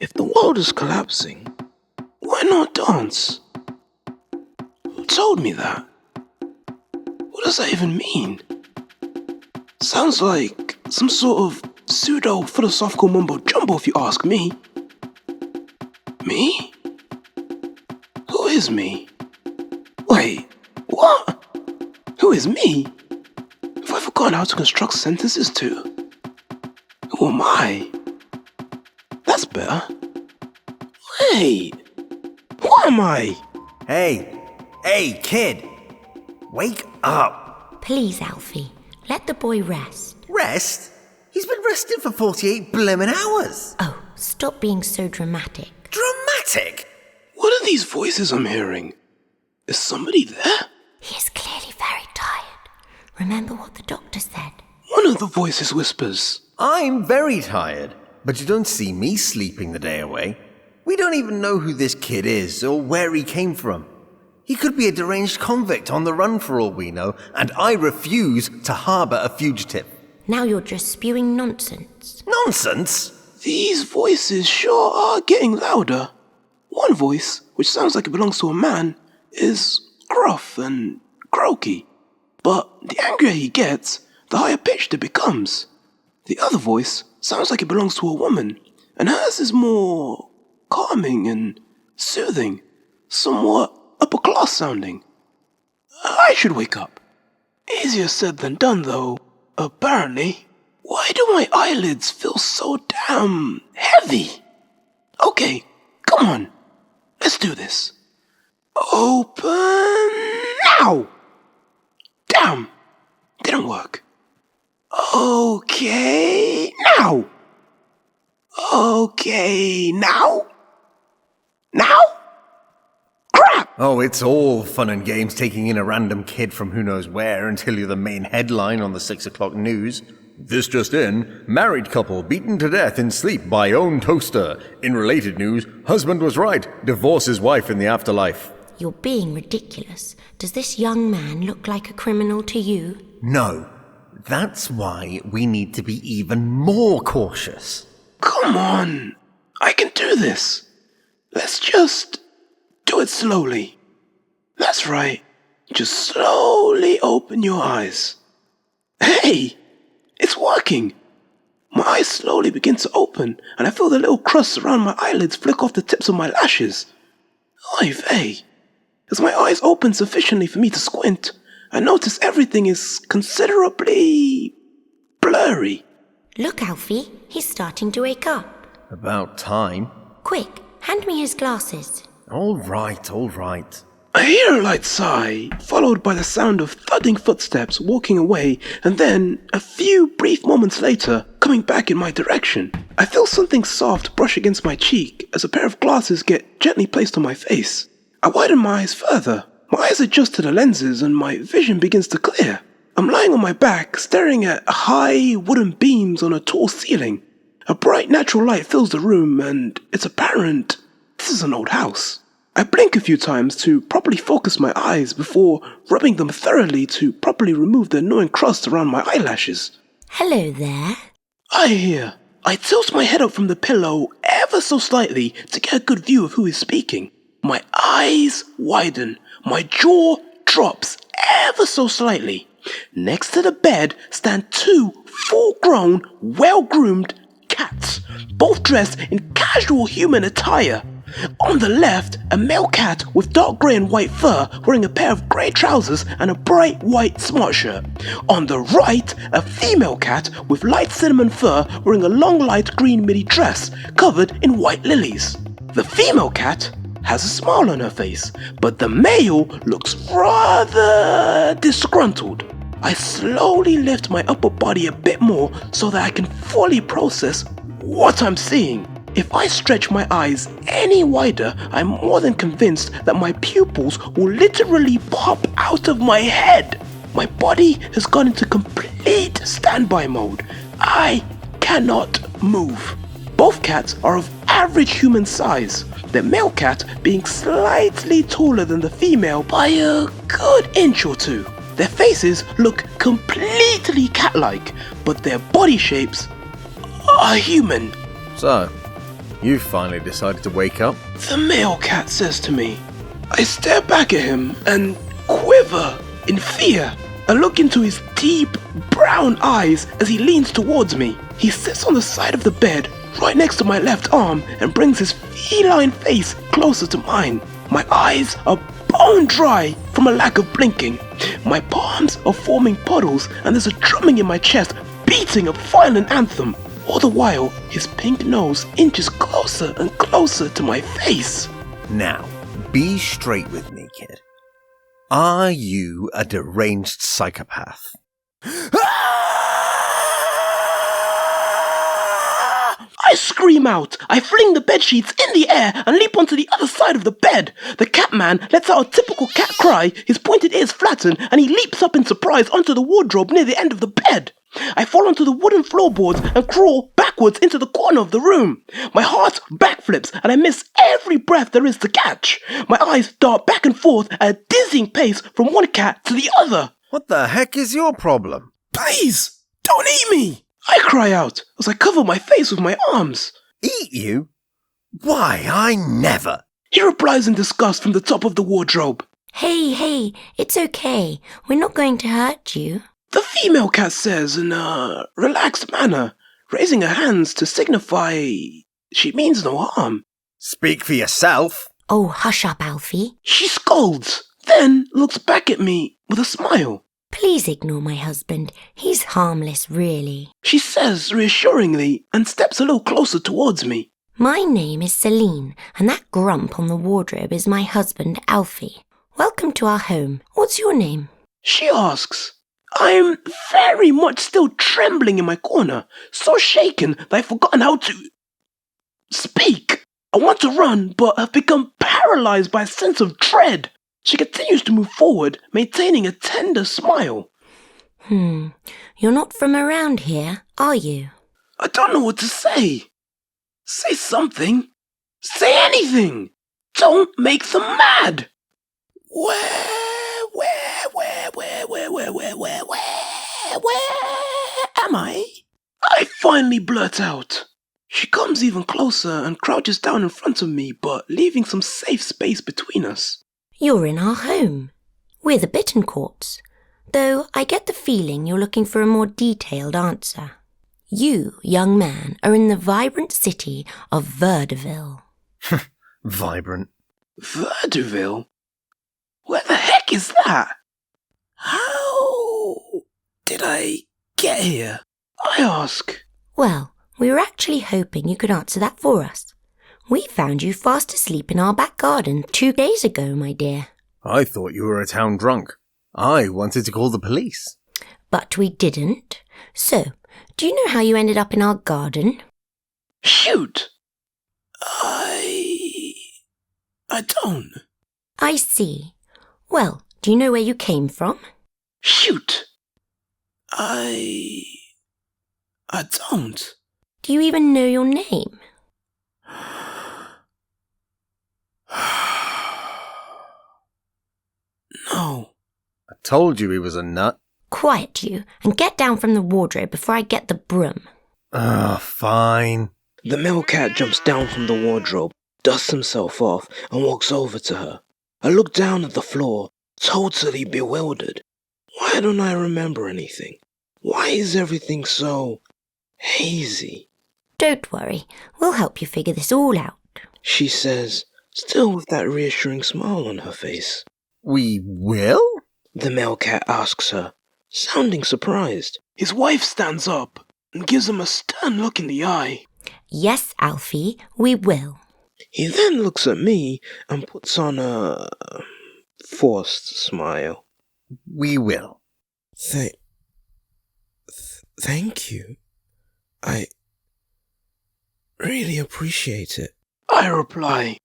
If the world is collapsing, why not dance? Who told me that? What does that even mean? Sounds like some sort of pseudo-philosophical mumbo-jumbo if you ask me. Me? Who is me? Wait, what? Who is me? Have I forgotten how to construct sentences too? Who am I? That's better. Wait, what am I? Hey, kid! Wake up! Please, Alfie, let the boy rest. Rest? He's been resting for 48 blimmin' hours! Oh, stop being so dramatic. Dramatic? What are these voices I'm hearing? Is somebody there? He is clearly very tired. Remember what the doctor said. One of the voices whispers, I'm very tired, but you don't see me sleeping the day away. We don't even know who this kid is or where he came from. He could be a deranged convict on the run for all we know, and I refuse to harbour a fugitive. Now you're just spewing nonsense. Nonsense? These voices sure are getting louder. One voice, which sounds like it belongs to a man, is gruff and croaky. But the angrier he gets, the higher pitched it becomes. The other voice sounds like it belongs to a woman, and hers is more calming and soothing, somewhat upper class sounding. I should wake up. Easier said than done, though, apparently. Why do my eyelids feel so damn heavy? Okay, come on. Let's do this. Open now! Damn, didn't work. Okay, now! Okay, now? Now? Crap! Oh, it's all fun and games taking in a random kid from who knows where until you're the main headline on the 6 o'clock news. This just in, married couple beaten to death in sleep by own toaster. In related news, husband was right, divorces wife in the afterlife. You're being ridiculous. Does this young man look like a criminal to you? No, that's why we need to be even more cautious. Come on, I can do this. Let's just do it slowly. That's right, just slowly open your eyes. Hey, it's working. My eyes slowly begin to open, and I feel the little crusts around my eyelids flick off the tips of my lashes. Oy vey. As my eyes open sufficiently for me to squint, I notice everything is considerably blurry. Look, Alfie, he's starting to wake up. About time. Quick, hand me his glasses. All right. I hear a light sigh, followed by the sound of thudding footsteps walking away, and then, a few brief moments later, coming back in my direction. I feel something soft brush against my cheek as a pair of glasses get gently placed on my face. I widen my eyes further. My eyes adjust to the lenses and my vision begins to clear. I'm lying on my back, staring at high wooden beams on a tall ceiling. A bright natural light fills the room, and it's apparent this is an old house. I blink a few times to properly focus my eyes before rubbing them thoroughly to properly remove the annoying crust around my eyelashes. Hello there. I hear. I tilt my head up from the pillow ever so slightly to get a good view of who is speaking. My eyes widen. My jaw drops ever so slightly. Next to the bed stand two full-grown, well-groomed cats, both dressed in casual human attire. On the left, a male cat with dark grey and white fur wearing a pair of grey trousers and a bright white smart shirt. On the right, a female cat with light cinnamon fur wearing a long light green midi dress covered in white lilies. The female cat has a smile on her face, but the male looks rather disgruntled. I slowly lift my upper body a bit more so that I can fully process what I'm seeing. If I stretch my eyes any wider, I'm more than convinced that my pupils will literally pop out of my head. My body has gone into complete standby mode. I cannot move. Both cats are of average human size, the male cat being slightly taller than the female by a good inch or two. Their faces look completely cat-like, but their body shapes are human. So, You finally decided to wake up. The male cat says to me. I stare back at him and quiver in fear. I look into his deep brown eyes as he leans towards me. He sits on the side of the bed right next to my left arm and brings his feline face closer to mine. My eyes are bone dry from a lack of blinking. My palms are forming puddles and there's a drumming in my chest, beating a violent anthem. All the while, his pink nose inches closer and closer to my face. Now, be straight with me, kid. Are you a deranged psychopath? I scream out. I fling the bedsheets in the air and leap onto the other side of the bed. The Catman lets out a typical cat cry, his pointed ears flatten, and he leaps up in surprise onto the wardrobe near the end of the bed. I fall onto the wooden floorboards and crawl backwards into the corner of the room. My heart backflips and I miss every breath there is to catch. My eyes dart back and forth at a dizzying pace from one cat to the other. What the heck is your problem? Please, don't eat me! I cry out as I cover my face with my arms. Eat you? Why, I never. He replies in disgust from the top of the wardrobe. Hey, it's okay. We're not going to hurt you. The female cat says in a relaxed manner, raising her hands to signify she means no harm. Speak for yourself. Oh, hush up, Alfie. She scolds, then looks back at me with a smile. Please ignore my husband. He's harmless, really. She says reassuringly and steps a little closer towards me. My name is Celine, and that grump on the wardrobe is my husband, Alfie. Welcome to our home. What's your name? She asks. I'm very much still trembling in my corner, so shaken that I've forgotten how to speak. I want to run, but have become paralyzed by a sense of dread. She continues to move forward, maintaining a tender smile. You're not from around here, are you? I don't know what to say. Say something. Say anything. Don't make them mad. Where am I? I finally blurt out. She comes even closer and crouches down in front of me, but leaving some safe space between us. You're in our home. We're the Bittencourts, though I get the feeling you're looking for a more detailed answer. You, young man, are in the vibrant city of VOODOOVILLE. Vibrant. VOODOOVILLE? Where the heck is that? How did I get here? I ask. Well, we were actually hoping you could answer that for us. We found you fast asleep in our back garden 2 days ago, my dear. I thought you were a town drunk. I wanted to call the police. But we didn't. So, do you know how you ended up in our garden? Shoot! I don't. I see. Well, do you know where you came from? Shoot! I don't. Do you even know your name? No. I told you he was a nut. Quiet you, and get down from the wardrobe before I get the broom. Fine. The male cat jumps down from the wardrobe, dusts himself off, and walks over to her. I look down at the floor, totally bewildered. Why don't I remember anything? Why is everything so hazy? Don't worry, we'll help you figure this all out. She says, still with that reassuring smile on her face. We will? The male cat asks her, sounding surprised. His wife stands up and gives him a stern look in the eye. Yes, Alfie, we will. He then looks at me and puts on a forced smile. We will. Thank you. I really appreciate it. I reply.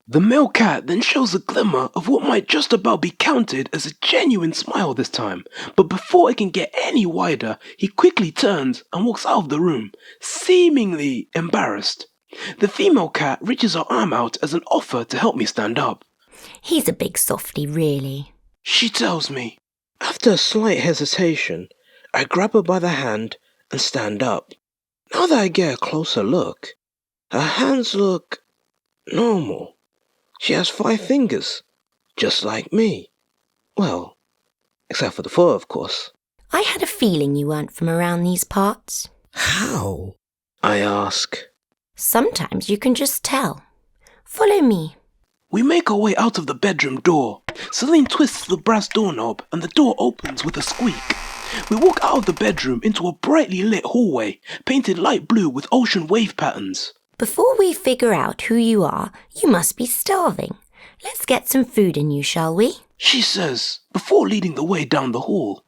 The male cat then shows a glimmer of what might just about be counted as a genuine smile this time, but before it can get any wider, he quickly turns and walks out of the room, seemingly embarrassed. The female cat reaches her arm out as an offer to help me stand up. He's a big softy, really. She tells me. After a slight hesitation, I grab her by the hand and stand up. Now that I get a closer look, Her hands look normal. She has 5 fingers, just like me. Well, except for the 4, of course. I had a feeling you weren't from around these parts. How? I ask. Sometimes you can just tell. Follow me. We make our way out of the bedroom door. Celine twists the brass doorknob and the door opens with a squeak. We walk out of the bedroom into a brightly lit hallway, painted light blue with ocean wave patterns. Before we figure out who you are, you must be starving. Let's get some food in you, shall we? She says, before leading the way down the hall.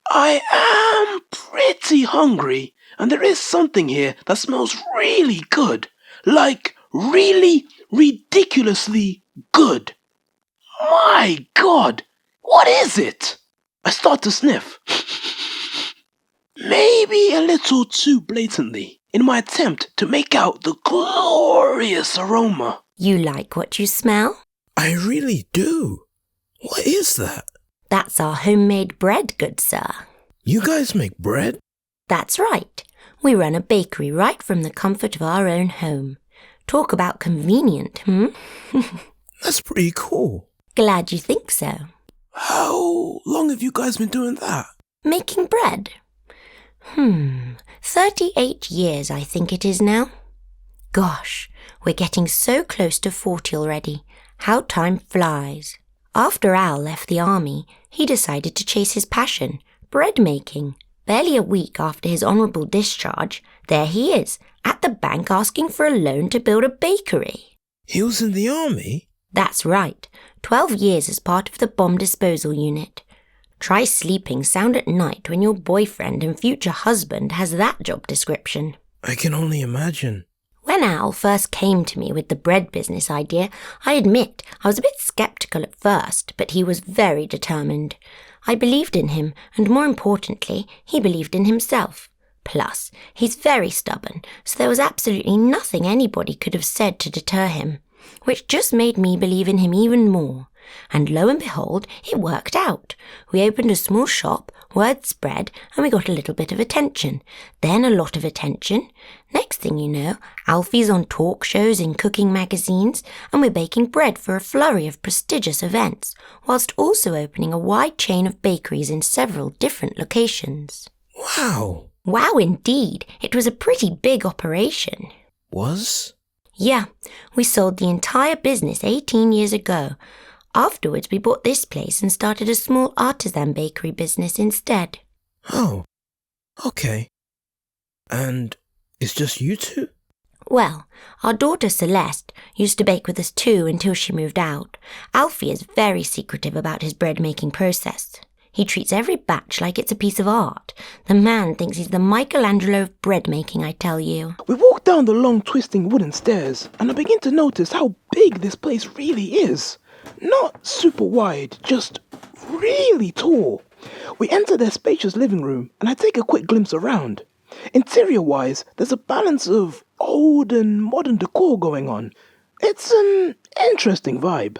I am pretty hungry, and there is something here that smells really good. Like, really, ridiculously good. My God, what is it? I start to sniff. Maybe a little too blatantly, in my attempt to make out the glorious aroma. You like what you smell? I really do. What is that? That's our homemade bread, good sir. You guys make bread? That's right. We run a bakery right from the comfort of our own home. Talk about convenient, That's pretty cool. Glad you think so. How long have you guys been doing that? Making bread? 38 years I think it is now. Gosh, we're getting so close to 40 already. How time flies. After Al left the army, he decided to chase his passion, bread making. Barely a week after his honourable discharge, there he is, at the bank asking for a loan to build a bakery. He was in the army? That's right, 12 years as part of the bomb disposal unit. Try sleeping sound at night when your boyfriend and future husband has that job description. I can only imagine. When Al first came to me with the bread business idea, I admit I was a bit sceptical at first, but he was very determined. I believed in him, and more importantly, he believed in himself. Plus, he's very stubborn, so there was absolutely nothing anybody could have said to deter him, which just made me believe in him even more. And lo and behold, it worked out. We opened a small shop, word spread, and we got a little bit of attention. Then a lot of attention. Next thing you know, Alfie's on talk shows in cooking magazines, and we're baking bread for a flurry of prestigious events, whilst also opening a wide chain of bakeries in several different locations. Wow. Wow indeed. It was a pretty big operation. Was? Yeah, we sold the entire business 18 years ago. Afterwards, we bought this place and started a small artisan bakery business instead. Oh, okay. And it's just you two? Well, our daughter Celeste used to bake with us too until she moved out. Alfie is very secretive about his bread-making process. He treats every batch like it's a piece of art. The man thinks he's the Michelangelo of bread-making, I tell you. We walk down the long twisting wooden stairs, and I begin to notice how big this place really is. Not super wide, just really tall. We enter their spacious living room, and I take a quick glimpse around. Interior-wise, there's a balance of old and modern decor going on. It's an interesting vibe.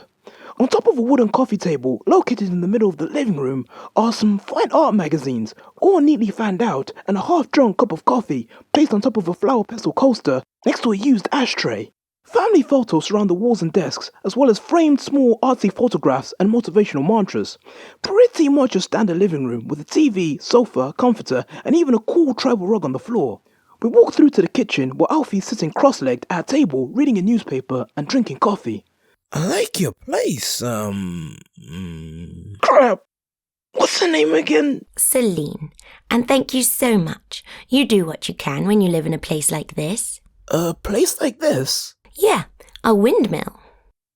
On top of a wooden coffee table, located in the middle of the living room, are some fine art magazines, all neatly fanned out, and a half-drunk cup of coffee placed on top of a flower pestle coaster next to a used ashtray. Family photos surround the walls and desks, as well as framed small artsy photographs and motivational mantras. Pretty much a standard living room with a TV, sofa, comforter, and even a cool tribal rug on the floor. We walk through to the kitchen where Alfie's sitting cross-legged at a table reading a newspaper and drinking coffee. I like your place, Crap! What's her name again? Celine. And thank you so much. You do what you can when you live in a place like this. A place like this? Yeah, a windmill.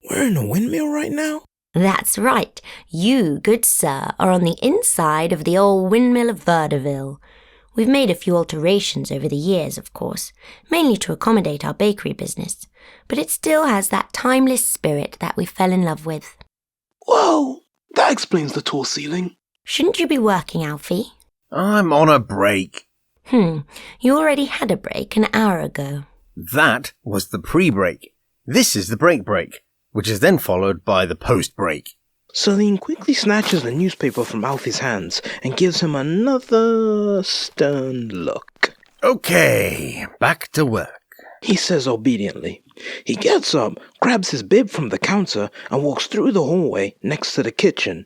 We're in a windmill right now? That's right. You, good sir, are on the inside of the old windmill of VOODOOVILLE. We've made a few alterations over the years, of course, mainly to accommodate our bakery business, but it still has that timeless spirit that we fell in love with. Well, that explains the tall ceiling. Shouldn't you be working, Alfie? I'm on a break. You already had a break an hour ago. That was the pre-break. This is the break, which is then followed by the post-break. Celine quickly snatches the newspaper from Alfie's hands and gives him another stern look. Okay, back to work. he says obediently. He gets up, grabs his bib from the counter, and walks through the hallway next to the kitchen.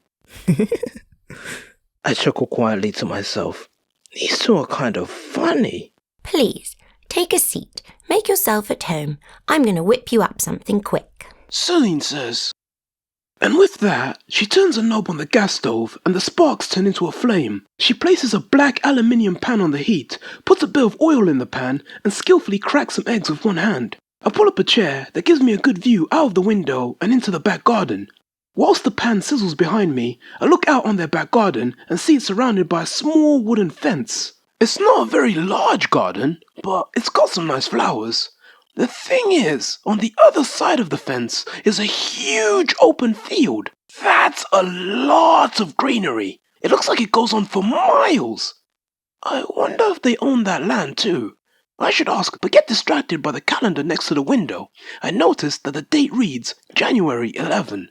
I chuckle quietly to myself. These two are kind of funny. Please, take a seat. Make yourself at home. I'm going to whip you up something quick. Celine says. And with that, she turns a knob on the gas stove and the sparks turn into a flame. She places a black aluminium pan on the heat, puts a bit of oil in the pan, and skillfully cracks some eggs with one hand. I pull up a chair that gives me a good view out of the window and into the back garden. Whilst the pan sizzles behind me, I look out on their back garden and see it surrounded by a small wooden fence. It's not a very large garden, but it's got some nice flowers. The thing is, on the other side of the fence is a huge open field. That's a lot of greenery. It looks like it goes on for miles. I wonder if they own that land too. I should ask, but get distracted by the calendar next to the window. I notice that the date reads January 11.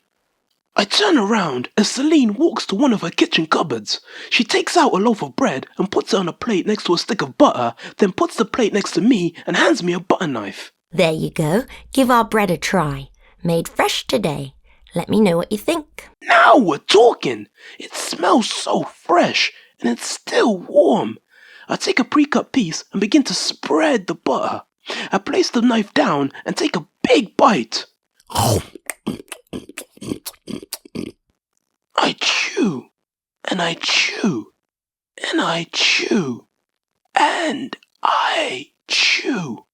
I turn around as Celine walks to one of her kitchen cupboards. She takes out a loaf of bread and puts it on a plate next to a stick of butter, then puts the plate next to me and hands me a butter knife. There you go. Give our bread a try. Made fresh today. Let me know what you think. Now we're talking. It smells so fresh and it's still warm. I take a pre-cut piece and begin to spread the butter. I place the knife down and take a big bite. I chew, and I chew, and I chew, and I chew.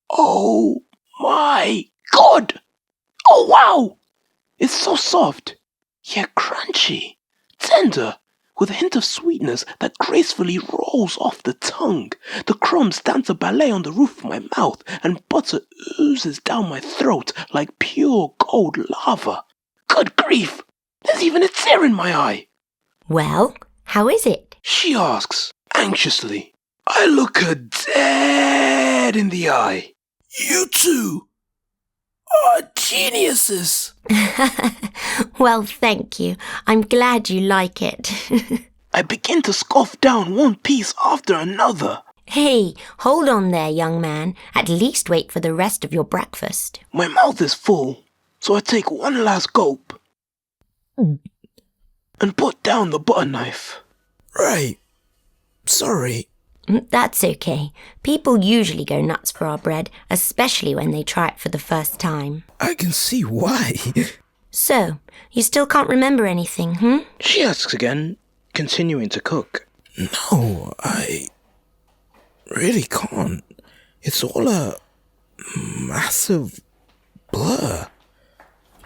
Oh my God! Oh wow! It's so soft, yet crunchy, tender, with a hint of sweetness that gracefully rolls off the tongue. The crumbs dance a ballet on the roof of my mouth, and butter oozes down my throat like pure gold lava. Good grief! There's even a tear in my eye. Well, how is it? She asks, anxiously. I look her dead in the eye. You two are geniuses. Well, thank you. I'm glad you like it. I begin to scoff down one piece after another. Hey, hold on there, young man. At least wait for the rest of your breakfast. My mouth is full, so I take one last gulp and put down the butter knife. Right. Sorry. That's okay. People usually go nuts for our bread, especially when they try it for the first time. I can see why. So, you still can't remember anything, She asks again, continuing to cook. No, I really can't. It's all a massive blur.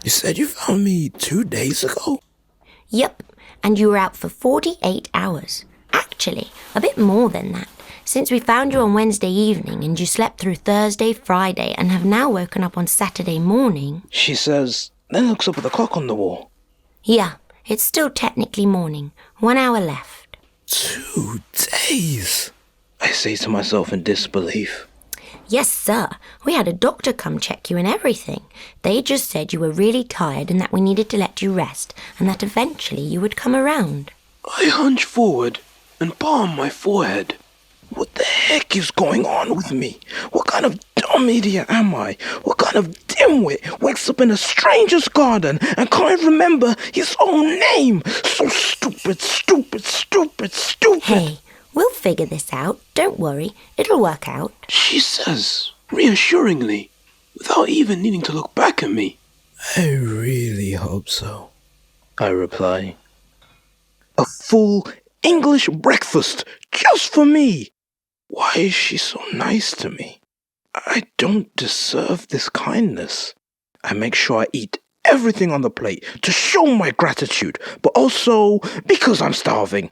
You said you found me 2 days ago? Yep, and you were out for 48 hours. Actually, a bit more than that, since we found you on Wednesday evening and you slept through Thursday, Friday, and have now woken up on Saturday morning. She says, then looks up at the clock on the wall. Yeah, it's still technically morning. 1 hour left. 2 days? I say to myself in disbelief. Yes, sir. We had a doctor come check you and everything. They just said you were really tired and that we needed to let you rest and that eventually you would come around. I hunch forward and palm my forehead. What the heck is going on with me? What kind of dumb idiot am I? What kind of dimwit wakes up in a stranger's garden and can't remember his own name? So stupid, stupid, stupid, stupid. Hey, we'll figure this out. Don't worry. It'll work out. She says, reassuringly, without even needing to look back at me. I really hope so. I reply. A full English breakfast just for me. Why is she so nice to me? I don't deserve this kindness. I make sure I eat everything on the plate to show my gratitude, but also because I'm starving.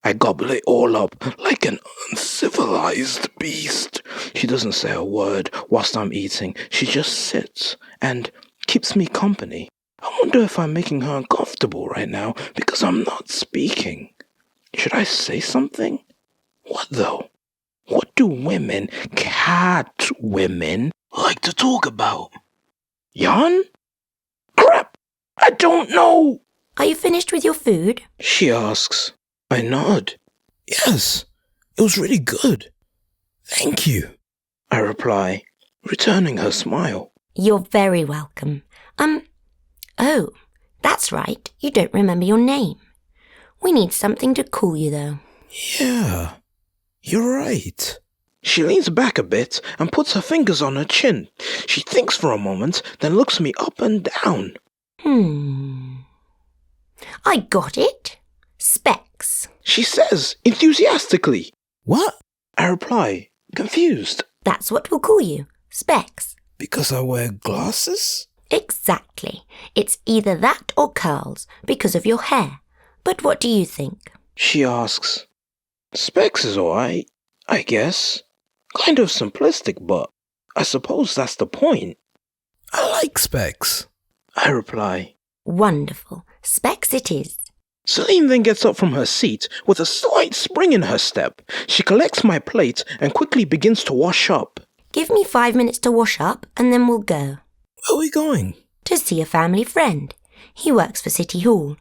I gobble it all up like an uncivilized beast. She doesn't say a word whilst I'm eating. She just sits and keeps me company. I wonder if I'm making her uncomfortable right now because I'm not speaking. Should I say something? What though? What do women, cat women, like to talk about? Yarn? Crap! I don't know! Are you finished with your food? She asks. I nod. Yes, it was really good. Thank you. I reply, returning her smile. You're very welcome. Oh, that's right, you don't remember your name. We need something to call you, though. Yeah, you're right. She leans back a bit and puts her fingers on her chin. She thinks for a moment, then looks me up and down. I got it. Spex. She says, enthusiastically. What? I reply, confused. That's what we'll call you. Spex. Because I wear glasses? Exactly. It's either that or curls, because of your hair. But what do you think? She asks. Spex is alright, I guess. Kind of simplistic, but I suppose that's the point. I like Spex. I reply. Wonderful. Spex it is. Celine then gets up from her seat with a slight spring in her step. She collects my plate and quickly begins to wash up. Give me 5 minutes to wash up and then we'll go. Where are we going? To see a family friend. He works for City Hall.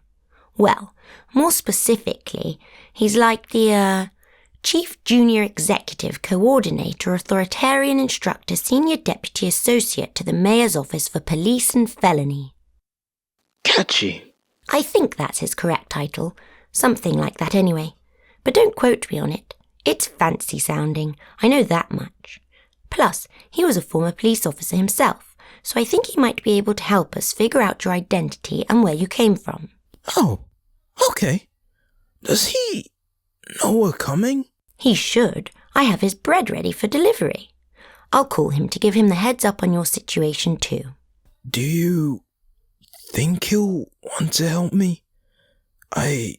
Well, more specifically, he's like the, Chief Junior Executive Coordinator Authoritarian Instructor Senior Deputy Associate to the Mayor's Office for Police and Felony. Catchy. I think that's his correct title. Something like that anyway. But don't quote me on it. It's fancy sounding. I know that much. Plus, he was a former police officer himself, so I think he might be able to help us figure out your identity and where you came from. Oh, okay. Does he know we're coming? He should. I have his bread ready for delivery. I'll call him to give him the heads up on your situation too. Do you think he'll want to help me? I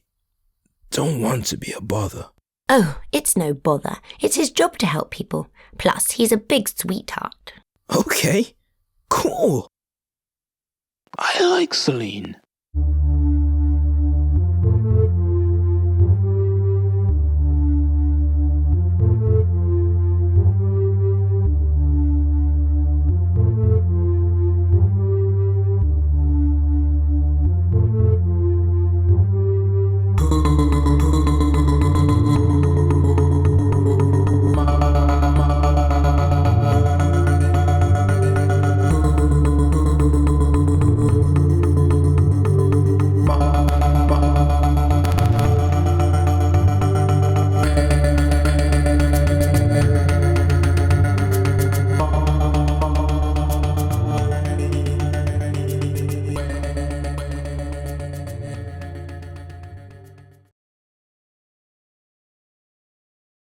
don't want to be a bother. Oh, it's no bother. It's his job to help people. Plus, he's a big sweetheart. Okay, cool. I like Celine.